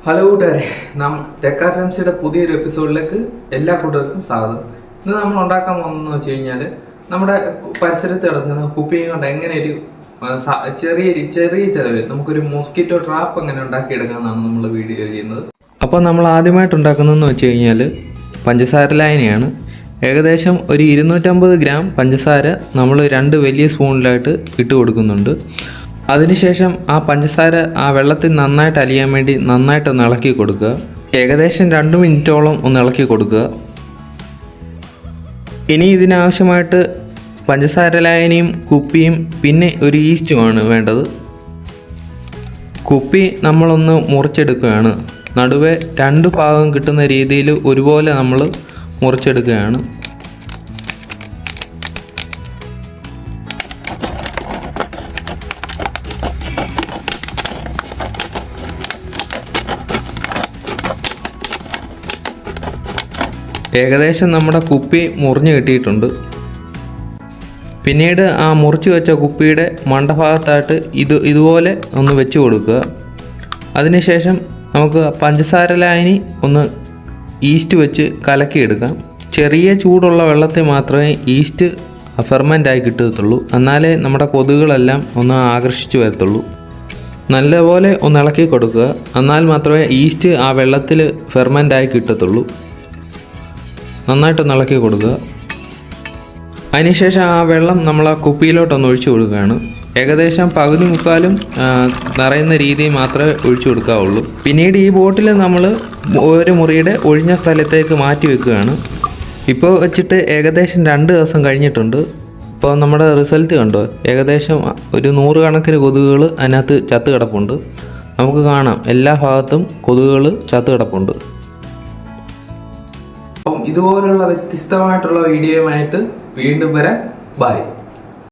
Hello കൂട്ടുകാരെ, ടെക്കാറ്റംസിയുടെ പുതിയൊരു എപ്പിസോഡിലേക്ക് എല്ലാ കൂട്ടുകാർക്കും സ്വാഗതം. ഇന്ന് നമ്മൾ ഉണ്ടാക്കാൻ പോകുന്നതെന്ന് വെച്ച് കഴിഞ്ഞാൽ നമ്മുടെ പരിസരത്ത് കിടക്കുന്ന കുപ്പിയും കൊണ്ട് എങ്ങനെ ഒരു ചെറിയ ചെലവിൽ നമുക്കൊരു മോസ്കിറ്റോ ട്രാപ്പ് എങ്ങനെ ഉണ്ടാക്കിയെടുക്കാമെന്നാണ് നമ്മൾ വീഡിയോ ചെയ്യുന്നത്. അപ്പോൾ നമ്മൾ ആദ്യമായിട്ട് ഉണ്ടാക്കുന്നതെന്ന് വെച്ച് കഴിഞ്ഞാൽ പഞ്ചസാര ലായനിയാണ്. ഏകദേശം ഒരു 250 ഗ്രാം പഞ്ചസാര നമ്മൾ 2 വലിയ സ്പൂണിലായിട്ട് ഇട്ട് കൊടുക്കുന്നുണ്ട്. അതിനുശേഷം ആ പഞ്ചസാര ആ വെള്ളത്തിൽ നന്നായിട്ട് അലിയാൻ വേണ്ടി നന്നായിട്ടൊന്ന് ഇളക്കി കൊടുക്കുക. ഏകദേശം 2 മിനിറ്റോളം ഒന്ന് ഇളക്കി കൊടുക്കുക. ഇനി ഇതിനാവശ്യമായിട്ട് പഞ്ചസാര ലായനിയും കുപ്പിയും പിന്നെ ഒരു ഈസ്റ്റുമാണ് വേണ്ടത്. കുപ്പി നമ്മളൊന്ന് മുറിച്ചെടുക്കുകയാണ്. നടുവേ 2 ഭാഗം കിട്ടുന്ന രീതിയിൽ ഒരുപോലെ നമ്മൾ മുറിച്ചെടുക്കുകയാണ്. ഏകദേശം നമ്മുടെ കുപ്പി മുറിഞ്ഞ് കിട്ടിയിട്ടുണ്ട്. പിന്നീട് ആ മുറിച്ച് വെച്ച കുപ്പിയുടെ മണ്ടഭാഗത്തായിട്ട് ഇതുപോലെ ഒന്ന് വെച്ച് കൊടുക്കുക. അതിനുശേഷം നമുക്ക് പഞ്ചസാര ലായനി ഒന്ന് ഈസ്റ്റ് വെച്ച് കലക്കിയെടുക്കാം. ചെറിയ ചൂടുള്ള വെള്ളത്തിൽ മാത്രമേ ഈസ്റ്റ് ഫെർമെൻ്റായി കിട്ടത്തുള്ളൂ. എന്നാലേ നമ്മുടെ കൊതുകുകളെല്ലാം ഒന്ന് ആകർഷിച്ച് വരത്തുള്ളൂ. നല്ലപോലെ ഒന്ന് ഇളക്കി കൊടുക്കുക. എന്നാൽ മാത്രമേ ഈസ്റ്റ് ആ വെള്ളത്തിൽ ഫെർമെൻ്റായി കിട്ടത്തുള്ളൂ. നന്നായിട്ടൊന്ന് ഇളക്കി കൊടുക്കുക. അതിനുശേഷം ആ വെള്ളം നമ്മൾ ആ കുപ്പിയിലോട്ടൊന്ന് ഒഴിച്ചു കൊടുക്കുകയാണ്. ഏകദേശം പകുതി മുക്കാലും നിറയുന്ന രീതിയിൽ മാത്രമേ ഒഴിച്ചു കൊടുക്കാവുള്ളൂ. പിന്നീട് ഈ ബോട്ടിൽ നമ്മൾ ഒരു മുറിയുടെ ഒഴിഞ്ഞ സ്ഥലത്തേക്ക് മാറ്റി വെക്കുകയാണ്. ഇപ്പോൾ വെച്ചിട്ട് ഏകദേശം 2 ദിവസം കഴിഞ്ഞിട്ടുണ്ട്. ഇപ്പോൾ നമ്മുടെ റിസൾട്ട് കണ്ടോ? ഏകദേശം ഒരു 100 കണക്കിന് കൊതുകുകൾ അതിനകത്ത് ചത്ത് കിടപ്പുണ്ട്. നമുക്ക് കാണാം എല്ലാ ഭാഗത്തും കൊതുകുകൾ ചത്ത് കിടപ്പുണ്ട്. ഇതുപോലുള്ള വ്യത്യസ്തമായിട്ടുള്ള വീഡിയോയുമായിട്ട് വീണ്ടും വരാം. ബൈ.